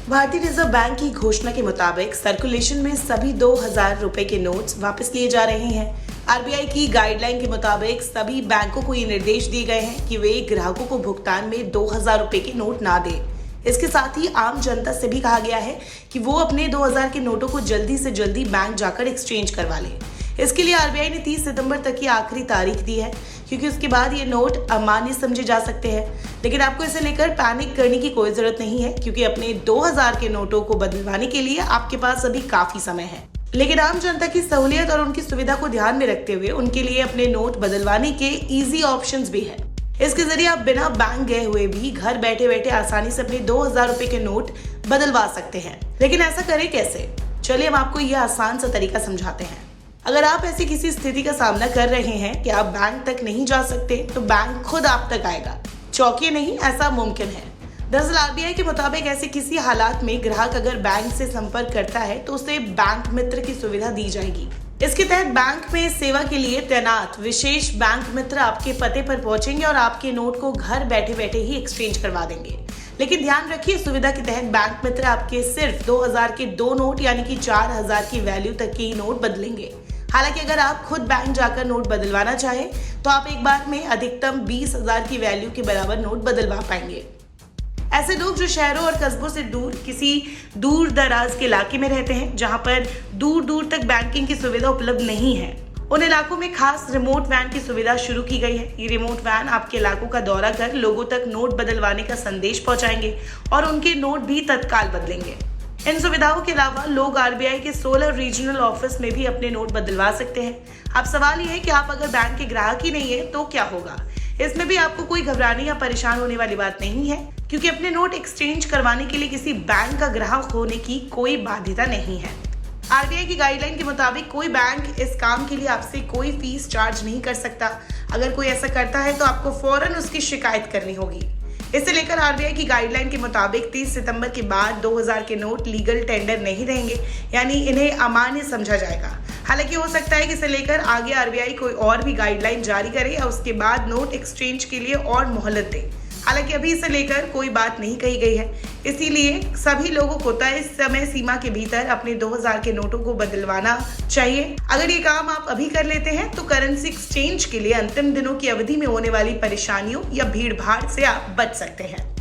भारतीय reserve bank की घोषणा के मुताबिक सर्कुलेशन में सभी 2000 रुपए के नोट्स वापस लिए जा रहे हैं। आरबीआई की गाइडलाइन के मुताबिक सभी बैंकों को ये निर्देश दिए गए हैं कि वे ग्राहकों को भुगतान में 2000 रुपए के नोट ना दें। इसके साथ ही आम जनता से भी कहा गया है कि वो अपने 2000 के नोटों को जल्दी से जल्दी बैंक जाकर एक्सचेंज करवा लें। इसके लिए आरबीआई ने 30 सितंबर तक की आखिरी तारीख दी है, क्योंकि उसके बाद ये नोट अमान्य समझे जा सकते हैं। लेकिन आपको इसे लेकर पैनिक करने की कोई जरूरत नहीं है, क्योंकि अपने 2000 के नोटों को बदलवाने के लिए आपके पास अभी काफी समय है। लेकिन आम जनता की सहूलियत और उनकी सुविधा को ध्यान में रखते हुए उनके लिए अपने नोट बदलवाने के इजी ऑप्शंस भी है। इसके जरिए आप बिना बैंक गए हुए भी घर बैठे बैठे आसानी से अपने 2000 रुपए के नोट बदलवा सकते हैं। लेकिन ऐसा करें कैसे? चलिए हम आपको यह आसान सा तरीका समझाते हैं। अगर आप ऐसी किसी स्थिति का सामना कर रहे हैं कि आप बैंक तक नहीं जा सकते, तो बैंक खुद आप तक आएगा। चौंकिए नहीं, ऐसा मुमकिन है। दरअसल आरबीआई के मुताबिक ऐसे किसी हालात में ग्राहक अगर बैंक से संपर्क करता है तो उसे बैंक मित्र की सुविधा दी जाएगी। इसके तहत बैंक में सेवा के लिए तैनात विशेष बैंक मित्र आपके पते पर पहुंचेंगे और आपके नोट को घर बैठे बैठे ही एक्सचेंज करवा देंगे। लेकिन ध्यान रखिए, सुविधा के तहत बैंक मित्र आपके सिर्फ 2000 के 2 नोट यानी कि 4000 की वैल्यू तक के ही नोट बदलेंगे। हालांकि अगर आप खुद बैंक जाकर नोट बदलवाना चाहें तो आप एक बार में अधिकतम 20,000 की वैल्यू के बराबर नोट बदलवा पाएंगे। ऐसे लोग जो शहरों और कस्बों से दूर किसी दूर दराज के इलाके में रहते हैं, जहां पर दूर दूर तक बैंकिंग की सुविधा उपलब्ध नहीं है, उन इलाकों में खास रिमोट वैन की सुविधा शुरू की गई है। ये रिमोट वैन आपके इलाकों का दौरा कर लोगों तक नोट बदलवाने का संदेश पहुंचाएंगे और उनके नोट भी तत्काल बदलेंगे। इन सुविधाओं के अलावा लोग आरबीआई के 16 रीजनल ऑफिस में भी अपने नोट बदलवा सकते हैं। अब सवाल ये है कि आप अगर बैंक के ग्राहक ही नहीं है तो क्या होगा? इसमें भी आपको कोई घबराने या परेशान होने वाली बात नहीं है, क्योंकि अपने नोट एक्सचेंज करवाने के लिए किसी बैंक का ग्राहक होने की कोई बाध्यता नहीं है। आरबीआई की गाइडलाइन के मुताबिक कोई बैंक इस काम के लिए आपसे कोई फीस चार्ज नहीं कर सकता। अगर कोई ऐसा करता है तो आपको फौरन उसकी शिकायत करनी होगी। इसे लेकर आरबीआई की गाइडलाइन के मुताबिक 30 सितंबर के बाद 2000 के नोट लीगल टेंडर नहीं रहेंगे, यानी इन्हें अमान्य समझा जाएगा। हालांकि हो सकता है कि इसे लेकर आगे आरबीआई कोई और भी गाइडलाइन जारी करे या उसके बाद नोट एक्सचेंज के लिए और मोहलत दे। हालांकि अभी इसे लेकर कोई बात नहीं कही गई है, इसीलिए सभी लोगों को तय समय सीमा के भीतर अपने 2000 के नोटों को बदलवाना चाहिए। अगर ये काम आप अभी कर लेते हैं तो करेंसी एक्सचेंज के लिए अंतिम दिनों की अवधि में होने वाली परेशानियों या भीड़ भाड़ से आप बच सकते हैं।